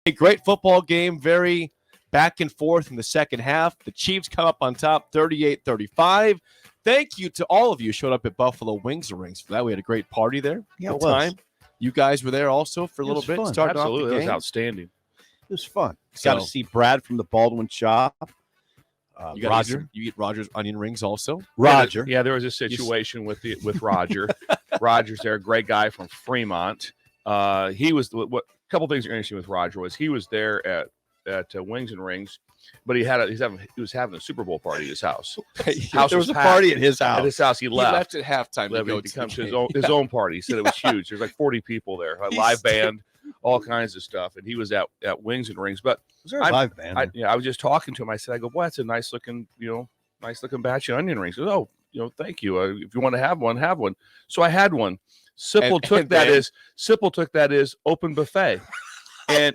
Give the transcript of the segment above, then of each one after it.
A great football game, very back and forth in the second half. The Chiefs come up on top 38-35. Thank you to all of you who showed up at Buffalo Wings and Rings for that. We had a great party there. Yeah, Good it was. time. You guys were there also for a little bit, fun. starting Absolutely. off the It game. was outstanding. It was fun. So- Got to see Brad from the Baldwin Shop. You got Roger. You get Rogers onion rings also. Roger. Yeah, there was a situation with Roger. Roger's there, great guy from Fremont. He was what a couple things that are interesting with Roger was he was there at Wings and Rings, but he was having a Super Bowl party at his house. There was a party at his house. At his house, he He left. left at halftime to go He to comes to the his own party. He said it was huge. There's like 40 people there, a live band, all kinds of stuff, and he was at Wings and Rings. But Was there a live band? I was just talking to him. I said, boy, that's a nice looking batch of onion rings. He goes, thank you. If you want to have one, have one. So I had one. Sipple took that as open buffet. And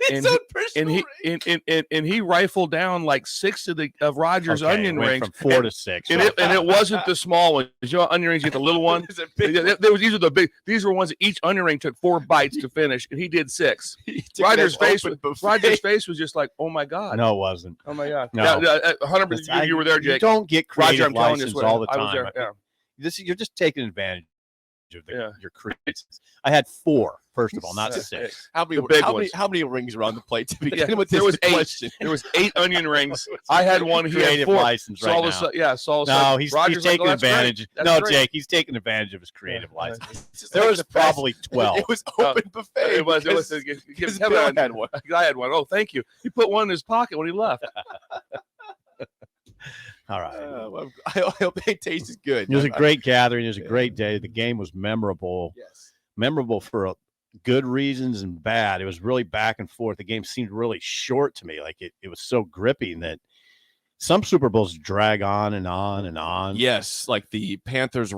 he rifled down like 6 of Roger's onion rings from 4 to 6. and it wasn't the small one. Onion rings, you get the little one. These are the big. These were ones that each onion ring took 4 bites to finish, and he did 6. Roger's face was just like, oh my god. No, it wasn't. Oh my god. No. 100%. You were there, Jake. You don't get creative Roger, I'm telling you, license all the I was time. there, yeah. You're just taking advantage of your creations. I had 4, first of all, not 6. How many rings are on the plate to begin with? There This was 8. question. There was 8 onion rings. I had one. He had Creative 4. license right now. No, he's Roger's taking like, advantage. That's great. Jake, he's taking advantage of his creative Yeah. license. There was probably 12. It was open buffet. It was. because Bill had one. I had one. Oh, thank you. He put one in his pocket when he left. All right. I hope it tastes good. It was a great gathering. It was a great day. The game was memorable. Yes. Memorable for good reasons and bad. It was really back and forth. The game seemed really short to me. Like it was so gripping that some Super Bowls drag on and on and on. Yes, like the Patriots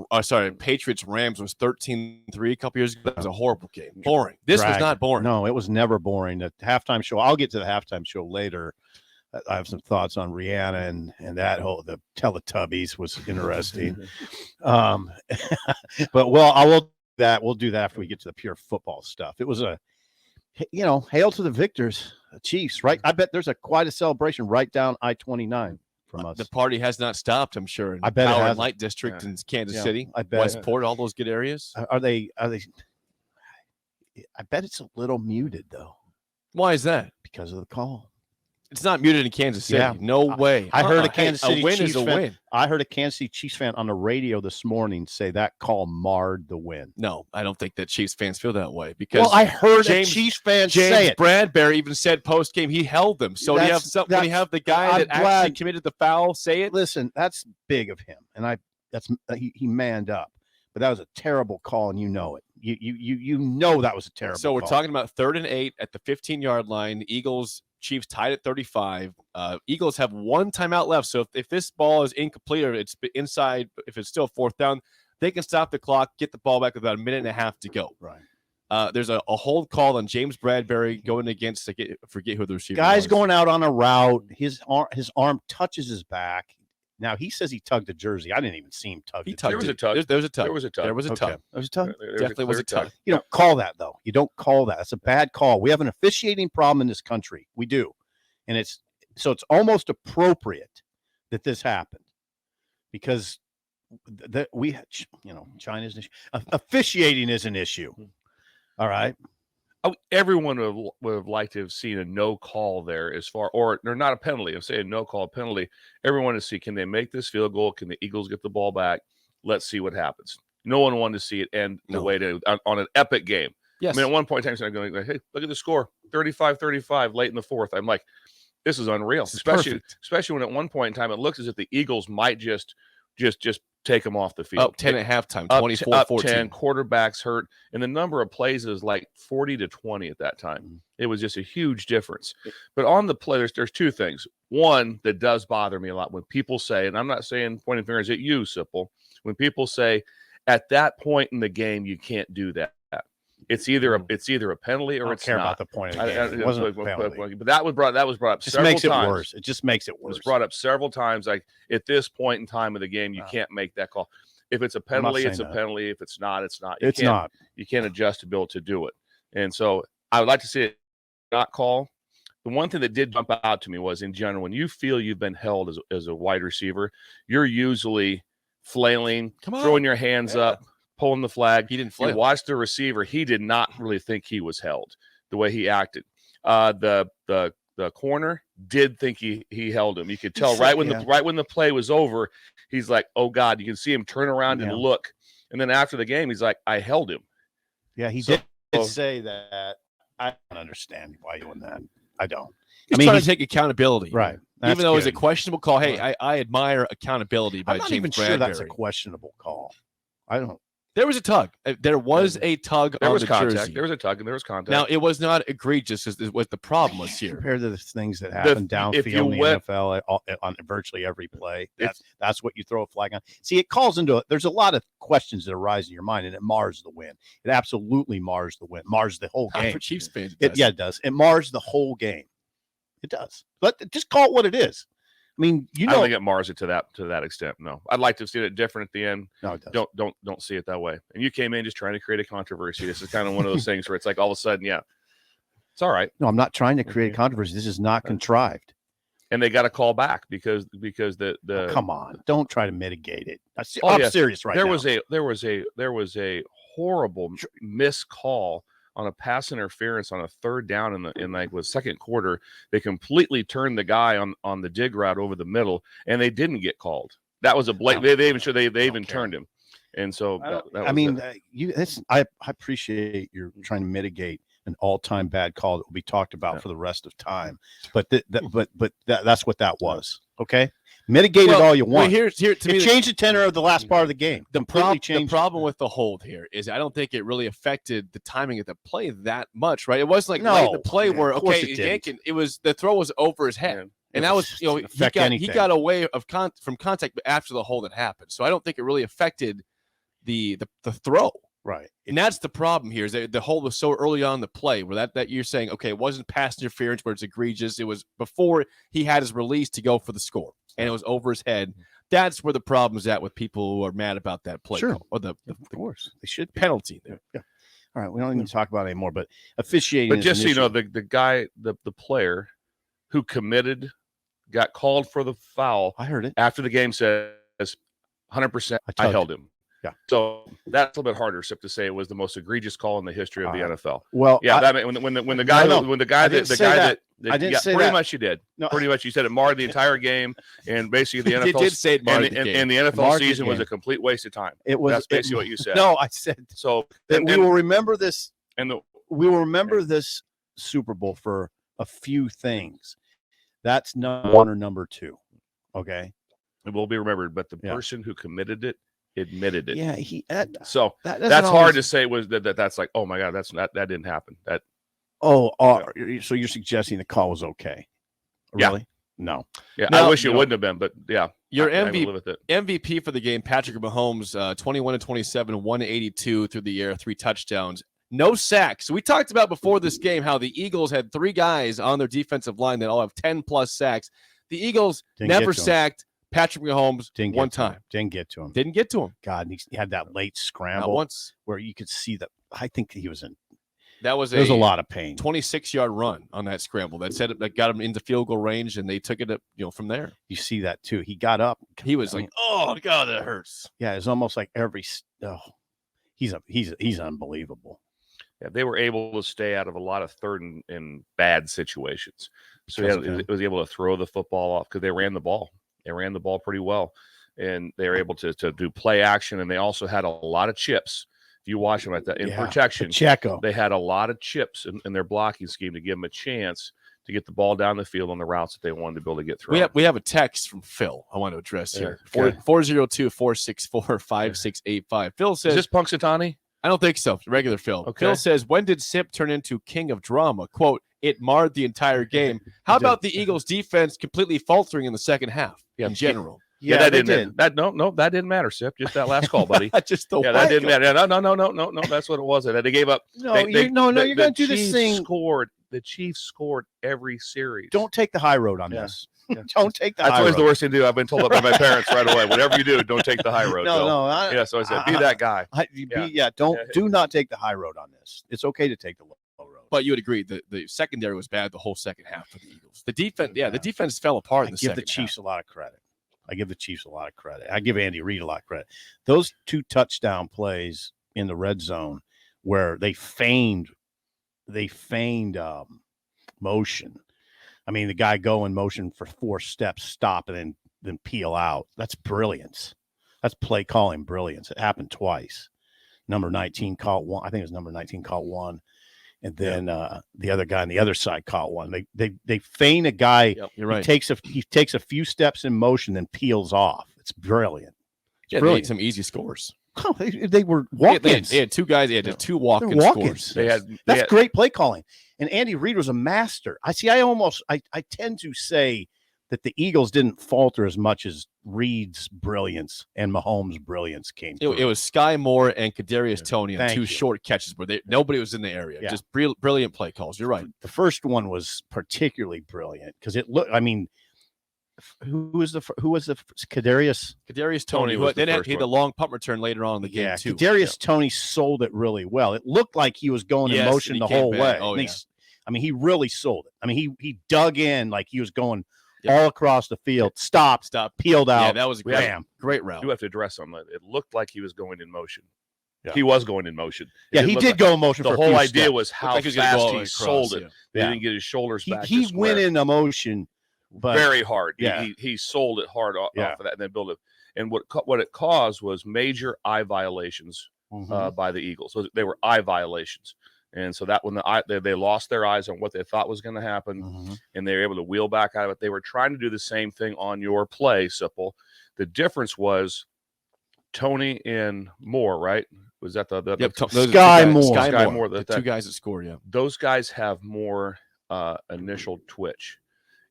Rams was 13-3 a couple years ago. That was a horrible game. Boring. This was not boring. No, it was never boring. The halftime show, I'll get to the halftime show later. I have some thoughts on Rihanna and that whole the Teletubbies was interesting. But we'll do that after we get to the pure football stuff. It was hail to the victors, the Chiefs, right? I bet there's quite a celebration right down I-29 from us. The party has not stopped, I'm sure. In I bet it Power and hasn't. Light District in Kansas City, I bet. Westport, all those good areas. Are they? I bet it's a little muted though Why is that? because of the call. It's not muted in Kansas City. Yeah. No way. I heard a Hey, Kansas City win Chiefs is a fan. win. I heard a Kansas City Chiefs fan on the radio this morning say that call marred the win. No, I don't think that Chiefs fans feel that way because Well, I heard James- a Chiefs fan James say it. Bradbury even said post game he held them. So do you have That's- when you have the guy I'm that actually glad- committed the foul say it? Listen, that's big of him, and he manned up. But that was a terrible call, and you know it. You know that was a terrible. So we're call. talking about 3rd and 8 at the 15-yard line. Chiefs tied at 35. Eagles have 1 timeout left. So if this ball is incomplete or it's inside, if it's still 4th down, they can stop the clock, get the ball back with about a minute and a half to go. Right. There's a hold call on James Bradbury going against, I forget who the receiver Guy's was. going out on a route. His arm touches his back. Now he says he tugged the jersey. I didn't even see him tug. He the tugged There was it. a tug. There was a tug. There was a tug. There was a tug. Okay. There was a tug. Definitely was a tug. You don't call that though. You don't call that. That's a bad call. We have an officiating problem in this country. We do, and it's almost appropriate that this happened because China's an issue. Officiating is an issue. All right. Everyone would have liked to have seen a no call there or not a penalty. I'm saying no call, penalty. Everyone to see, can they make this field goal? Can the Eagles get the ball back? Let's see what happens. No one wanted to see it end the way on an epic game. Yes. I mean, at one point in time, I'm going, hey, look at the score, 35-35 late in the 4th. I'm like, this is unreal, especially when at one point in time it looks as if the Eagles might just take them off the field. Up 10 at halftime, 24-14. 10, quarterbacks hurt, and the number of plays is like 40-20 at that time. Mm-hmm. It was just a huge difference. But on the play, there's 2 things. One that does bother me a lot when people say, and I'm not saying pointing fingers at you, Sipple, when people say at that point in the game you can't do that. It's either a penalty or it's not. I don't care about the point of the game. It wasn't a penalty. But that was brought up Just several makes it times. worse. It just makes it It worse. was brought up several times. Like at this point in time of the game, you can't make that call. If it's a penalty, it's a penalty. If it's not, it's not. It's not. You can't adjust to be able to do it. And so I would like to see it not call. the one thing that did jump out to me was, in general, when you feel you've been held as a wide receiver, you're usually flailing, throwing your hands up, pulling the flag. He didn't flail. You watch the receiver. He did not really think he was held the way he acted. The corner did think he held him. You could tell right when the play was over, he's like, "Oh God!" You can see him turn around and look. And then after the game, he's like, "I held him." Yeah, he did say that. I don't understand why you doing that. I don't. He's trying to take accountability, right? Even though it was a questionable call. Hey, I admire accountability by I'm not James even Bradbury. sure that's a questionable call. I don't. There was a tug. There was a tug on the jersey. There was a tug and there was contact. Now, it was not egregious as what the problem was here. Compared to the things that happen downfield in the NFL on virtually every play, that's what you throw a flag on. See, it calls into there's a lot of questions that arise in your mind, and it mars the win. It absolutely mars the win, mars the whole game. For Chiefs fans, it does. It mars the whole game. It does. But just call it what it is. I mean, I don't think it mars it to that extent. No, I'd like to see it different at the end. No, it doesn't. Don't see it that way. And you came in just trying to create a controversy. This is kind of one of those things where it's like all of a sudden, it's all right. No, I'm not trying to create a controversy. This is not contrived. And they got to call back because the come on, don't try to mitigate it. I'm serious right now. There was a horrible missed call on a pass interference on a third down in the second quarter. They completely turned the guy on the dig route over the middle, and they didn't get called. That was a blatant. They even turned him, and so I appreciate you're trying to mitigate an all-time bad call that will be talked about for the rest of time. But that's what that was. Okay, mitigate it all you want. Here to me, changed the tenor of the last part of the game. The problem with the hold here is I don't think it really affected the timing of the play that much, right? It wasn't like late the play where it was the throw was over his head. And that was, he got away from contact after the hold had happened. So I don't think it really affected the throw. Right. And that's the problem here is that the hold was so early on in the play where that you're saying, okay, it wasn't pass interference where it's egregious. It was before he had his release to go for the score and it was over his head. That's where the problem is at with people who are mad about that play. Sure. Call, or of course. They should penalty there. Yeah. All right. We don't even talk about it anymore, but officiating. But just so you know, the guy, the player who committed, got called for the foul. I heard it. After the game says 100%, I held him. Yeah. So that's a little bit harder, Sip, to say it was the most egregious call in the history of the NFL. Well, the guy that I didn't say pretty that. much you did. No. Pretty much you said it marred the entire game, and basically the NFL did say it marred the game. And the NFL season was a complete waste of time. That's basically what you said. No, I said so. We will remember this, and we will remember this Super Bowl for a few things. That's number one or number two. Okay, it will be remembered, but the person who committed it admitted it. Yeah, that's hard to say. Was that's like, oh my God, that didn't happen. So you're suggesting the call was okay? Really? No. Yeah, I wish it wouldn't have been, but yeah. Your MVP for the game, Patrick Mahomes, 21-27, 182 through the air, 3 touchdowns, no sacks. We talked about before this game how the Eagles had 3 guys on their defensive line that all have 10+ sacks. The Eagles never sacked Patrick Mahomes one time. Didn't get to him. Didn't get to him. God, he had that late scramble not once where you could see that. I think he was in. There was a lot of pain. 26-yard run on that scramble that got him into field goal range, and they took it from there. You see that too. He got up. He was like, "Oh God, that hurts." Yeah, it's almost like he's unbelievable. Yeah, they were able to stay out of a lot of third and bad situations. So he was able to throw the football off because they ran the ball. They ran the ball pretty well, and they were able to do play action, and they also had a lot of chips. If you watch them in protection, Pacheco. They had a lot of chips in their blocking scheme to give them a chance to get the ball down the field on the routes that they wanted to be able to get through. We have a text from Phil I want to address here. 402-464-5685. Phil says, is this Punxsutawney? I don't think so. Regular Phil. Okay. Phil says, when did Sip turn into king of drama? Quote, it marred the entire game. How about the Eagles defense completely faltering in the second half in general? Yeah, that didn't. That didn't matter, Sip. Just that last call, buddy. That didn't matter. No. That's what it was. They gave up. You're going to do this thing. The Chiefs scored every series. Don't take the high road on this. Don't take the high road. That's always the worst thing to do. I've been told that by my parents right away. Whatever you do, don't take the high road. So I said, be that guy. Do not take the high road on this. It's okay to take the low road. But you would agree that the secondary was bad the whole second half for the Eagles. The defense, the defense fell apart in the second half. I give the Chiefs a lot of credit. I give Andy Reid a lot of credit. Those 2 touchdown plays in the red zone where they feigned motion. I mean, the guy go in motion for 4 steps, stop, and then peel out. That's brilliance. That's play calling brilliance. It happened twice. Number 19 caught one. I think it was number 19 caught one. And then the other guy on the other side caught one. They feign a guy. Yep, you're right. He takes a few steps in motion, then peels off. It's brilliant. They had some easy scores. Oh, they were walk-ins. They had 2 guys. They had 2 walk-in scores. That's great play calling. And Andy Reid was a master. I tend to say that the Eagles didn't falter as much as Reid's brilliance and Mahomes' brilliance came through. It was Sky Moore and Kadarius Toney on 2 short catches where nobody was in the area. Just brilliant play calls. You're right. The first one was particularly brilliant because it looked. I mean, who was the Kadarius? Kadarius Toney. Then he had the long punt return later on in the game too. Kadarius Toney sold it really well. It looked like he was going in motion the whole way. He really sold it. I mean, he dug in like he was going all across the field. Stop, peeled out. Yeah, that was a great route. You have to address on that. It looked like he was going in motion. Yeah. He was going in motion. He did go in motion. The whole idea was how fast he sold it. They didn't get his shoulders back. He went in motion, but very hard. He sold it hard off of that, and then built it. And what it caused was major eye violations by the Eagles. So they were eye violations. And so that when they lost their eyes on what they thought was going to happen, and they were able to wheel back out of it. They were trying to do the same thing on your play, Sipple. The difference was Toney and Moore, right? Was that the Sky Moore? Sky Moore, the 2 guys that scored. Yeah, those guys have more initial twitch,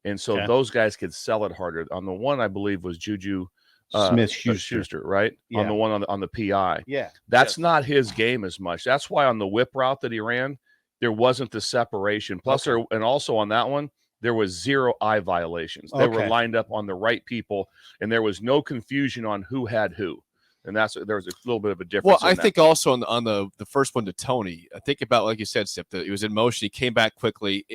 and so those guys could sell it harder. On the one, I believe, was Juju Smith-Schuster, right? Yeah. On the one on the PI. Yeah. That's not his game as much. That's why on the whip route that he ran, there wasn't the separation. Plus, and also on that one, there was 0 eye violations. They were lined up on the right people, and there was no confusion on who had who. And there was a little bit of a difference. Well, I think also on the first one to Toney, I think about, like you said, Sip, that he was in motion. He came back quickly.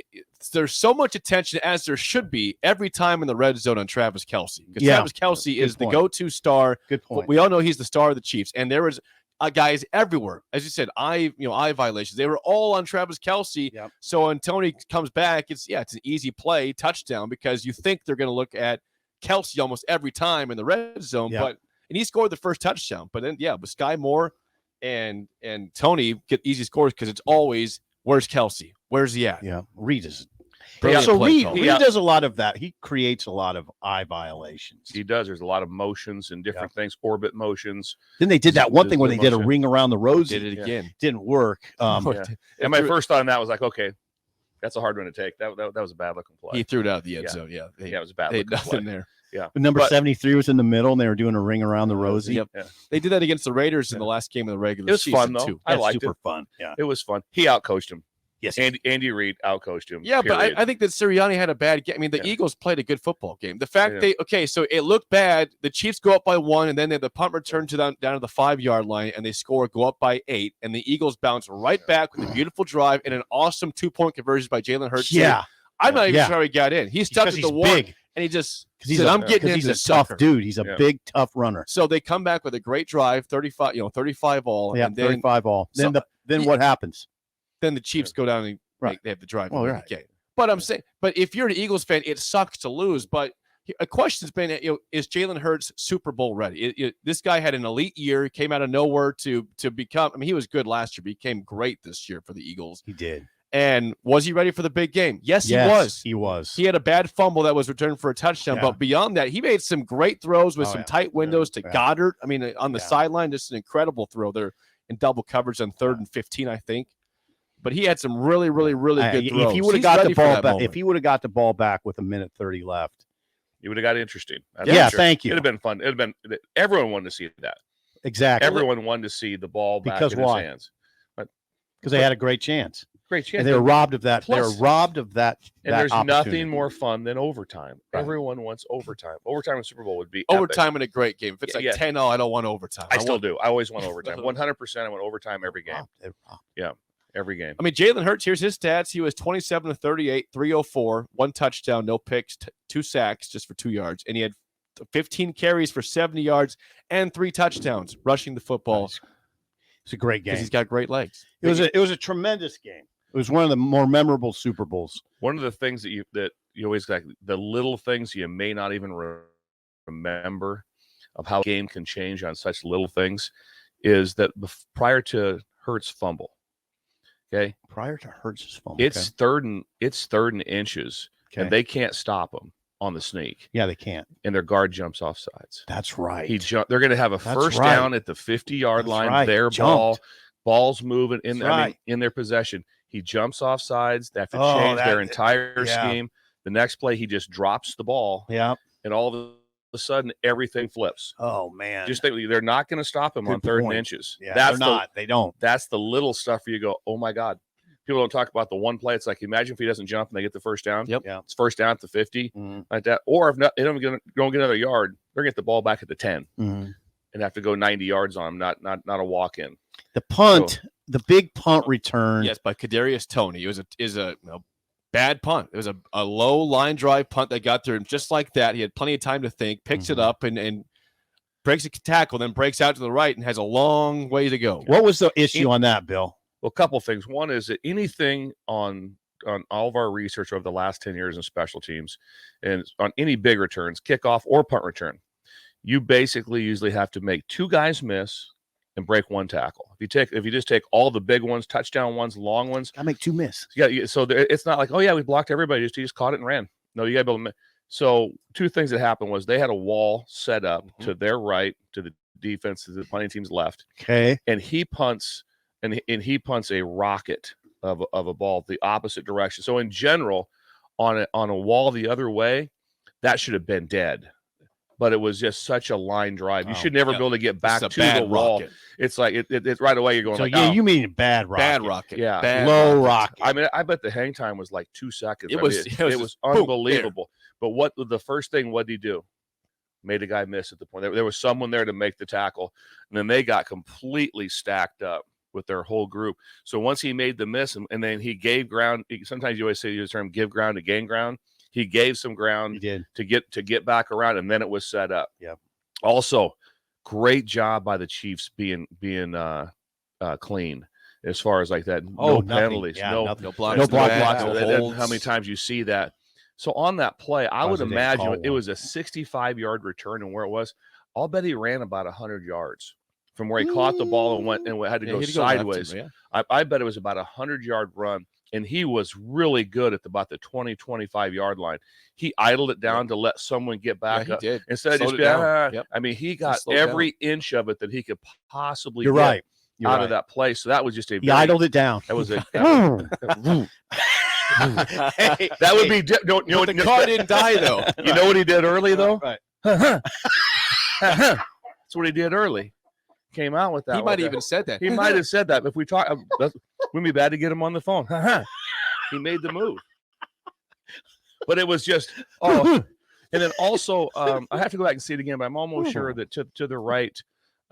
There's so much attention, as there should be, every time in the red zone on Travis Kelce. Because Travis Kelce is the go-to star. Good point. We all know he's the star of the Chiefs. And there was guys everywhere. As you said, eye violations. They were all on Travis Kelce. Yep. So when Toney comes back, it's an easy play, touchdown, because you think they're going to look at Kelce almost every time in the red zone. Yep. And he scored the first touchdown. But then, with Sky Moore and Toney get easy scores because it's always, where's Kelce? Where's he at? Yeah, Reid is. Reid does a lot of that. He creates a lot of eye violations. He does. There's a lot of motions and different things, orbit motions. Then they did that one thing where they did a ring around the rosy. Did it again. Didn't work. And my first thought on that was like, okay, that's a hard one to take. That was a bad looking play. He threw it out of the end zone. Yeah, it was a bad looking nothing play. there. Yeah, but number 73 was in the middle, and they were doing a ring around the rosy. Yep. Yeah. They did that against the Raiders in the last game of the regular season. It was fun, though. Too. I liked super fun. Yeah, it was fun. He outcoached him. Yes, Andy Reid outcoached him. Yeah, period. But I think that Sirianni had a bad game. I mean, the Eagles played a good football game. The fact so it looked bad. The Chiefs go up by 1, and then they have the punt return down to the 5-yard line, and they go up by 8, and the Eagles bounce right back with a beautiful drive and an awesome 2-point conversion by Jalen Hurts. Yeah. I'm not even sure he got in. He stuck at the 1, big. and he just said, I'm getting in. He's a tough dude. He's a big, tough runner. So they come back with a great drive, 35 all. Yeah, and then, 35 all. Then what happens? Then the Chiefs go down and they have the drive. Right. But I'm saying, if you're an Eagles fan, it sucks to lose. But a question's been, is Jalen Hurts Super Bowl ready? This guy had an elite year, came out of nowhere to become. I mean, he was good last year, but he became great this year for the Eagles. He did. And was he ready for the big game? Yes, he was. He was. He had a bad fumble that was returned for a touchdown. But beyond that, he made some great throws with some tight windows to Goddard. I mean, on the sideline, just an incredible throw there in double coverage on 3rd and 15, I think. But he had some really, really, really good throws. If he would have got the ball back, if he would have got the ball back with 1:30 left, he would have got interesting. Thank you. It'd have been fun. It'd have been. Everyone wanted to see that. Exactly. Everyone wanted to see the ball back in his hands. Because they had a great chance. Great chance. And they were robbed of that. They were robbed of that. And there's nothing more fun than overtime. Right. Everyone wants overtime. Overtime in Super Bowl would be overtime epic. in a great game. If it's 10-0, I don't want overtime. I still do. I always want overtime. 100%. I want overtime every game. Yeah. every game. I mean, Jalen Hurts, here's his stats. He was 27 to 38, 304, 1 touchdown, no picks, 2 sacks just for 2 yards. And he had 15 carries for 70 yards and 3 touchdowns rushing the football. Nice. It's a great game. Because he's got great legs. It was a tremendous game. It was one of the more memorable Super Bowls. One of the things that you always like, the little things you may not even remember of how a game can change on such little things is that prior to Hurts' fumble, okay? Prior to Hurts' fumble. It's third and inches, and they can't stop him on the sneak. Yeah, they can't. And their guard jumps off sides. That's right. They're going to have a first down at the 50-yard line. Right. Their ball's moving in their possession. He jumps off sides. They have to change their entire scheme. The next play, he just drops the ball. Yeah. And all of a sudden, everything flips. Oh, man. Just think, they're not going to stop him on third and inches. Yeah, they're not. They don't. That's the little stuff where you go, oh, my God. People don't talk about the one play. It's like, imagine if he doesn't jump and they get the first down. Yep. Yeah. It's first down at the 50, like that. Or if not, they don't get another yard, they're going to get the ball back at the 10 and have to go 90 yards on him, not a walk-in. The punt, the big punt return. Yes, by Kadarius Toney. It was a bad punt. It was a low line drive punt that got there. And just like that, he had plenty of time to think, picks it up and breaks a tackle, then breaks out to the right and has a long way to go. What was the issue on that, Bill? Well, a couple things. One is that anything on all of our research over the last 10 years in special teams and on any big returns, kickoff or punt return, you basically usually have to make 2 guys miss and break 1 tackle. If you just take all the big ones, touchdown ones, long ones, I make 2 miss. Yeah, so it's not like, oh yeah, we blocked everybody. He just caught it and ran. No, you got to be able to. So 2 things that happened was they had a wall set up to their right, to the defense, to the punting team's left. Okay, and he punts. And he punts a rocket of a ball the opposite direction. So in general, on a wall the other way, that should have been dead. But it was just such a line drive. You should never be able to get back to the wall. Rocket. It's like it's right away. You're going. So like, you mean bad rocket? Bad rocket. Yeah, bad low rocket. I mean, I bet the hang time was like 2 seconds. It was unbelievable. But what the first thing? What did he do? Made a guy miss at the point. There was someone there to make the tackle, and then they got completely stacked up with their whole group. So once he made the miss and then he gave ground, sometimes you always say the term give ground to gain ground. He gave some ground to get back around, and then it was set up. Yeah. Also, great job by the Chiefs being clean as far as like that. No penalties, no blocks, no blocks. How many times you see that? So on that play, I would imagine it was a 65-yard return, and where it was, I'll bet he ran about 100 yards. From where he caught the ball and had to go sideways. I bet it was about 100-yard run, and he was really good at about the 20, 25-yard line. He idled it down to let someone get back up. Did. Instead of just, I mean, he got every inch of it that he could possibly You're get right. out of that play. So that was just he idled it down. That was a that would be the car didn't die, though. You know what he did early, though? Right. That's what he did early. Came out with that. He might have even said that. He might have said that. If we talk, wouldn't be bad to get him on the phone. He made the move, but it was just and then also I have to go back and see it again. But I'm almost sure that to the right,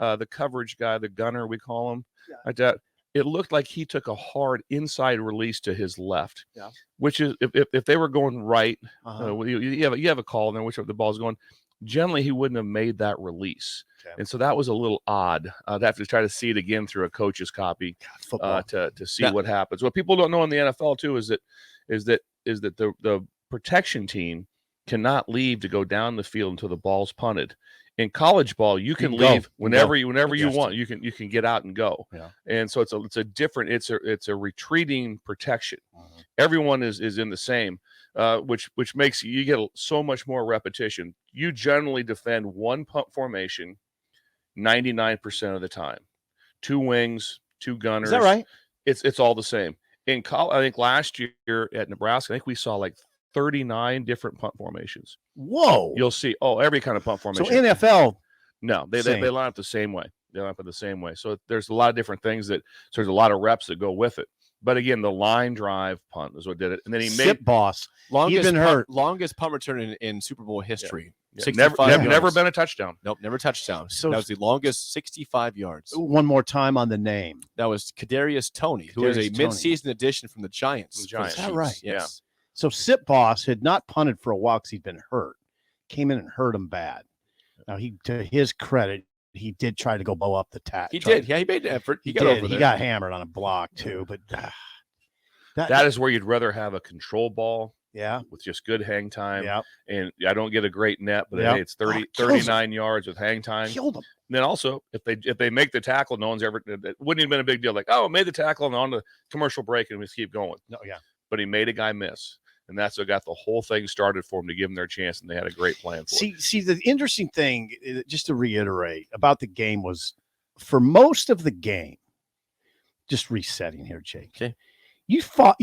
the coverage guy, the gunner we call him, like that. It looked like he took a hard inside release to his left, which is if they were going right, you have a call there, which the ball's going. Generally, he wouldn't have made that release. Okay. And so that was a little odd. I'd have to try to see it again through a coach's copy to see what happens. What people don't know in the NFL too is that the protection team cannot leave to go down the field until the ball's punted. In college ball, you can leave whenever you want. You can get out and go. Yeah. And so it's a retreating protection. Everyone is in the same. Which makes you get so much more repetition. You generally defend one punt formation 99% of the time. 2 wings, 2 gunners. Is that right? It's all the same. In college, I think last year at Nebraska, I think we saw like 39 different punt formations. Whoa! You'll see every kind of punt formation. So NFL, no, they line up the same way. They line up the same way. So there's a lot of different things so there's a lot of reps that go with it. But again, the line drive punt is what did it. And then he made boss. Longest punt return in Super Bowl history. Never been a touchdown. Nope, never touchdown. So that was the longest, 65 yards. One more time on the name. That was Kadarius Toney, who is a midseason addition from the Giants. Is that right? Yes. Yeah. So Sip Boss had not punted for a while because he'd been hurt. Came in and hurt him bad. Now, to his credit, he did try to go blow up the tack. He did. Yeah, he made an effort. He got over there. He got hammered on a block, too. But that is where you'd rather have a control ball. Yeah. With just good hang time. Yeah. And I don't get a great net, but hey, it's 39 yards with hang time. Killed him. And then also, if they make the tackle, no one's ever, it wouldn't have been a big deal. Like, oh, made the tackle and on the commercial break and we just keep going. No, yeah. But he made a guy miss. And that's what got the whole thing started for him to give them their chance. And they had a great plan for it. See, the interesting thing, just to reiterate about the game was for most of the game, just resetting here, Jake. Okay. You thought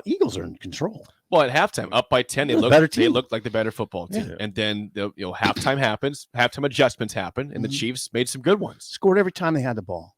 Eagles are in control. Well, at halftime, up by 10, they looked like the better football team. Yeah. And then halftime happens, halftime adjustments happen, and the Chiefs made some good ones. Scored every time they had the ball.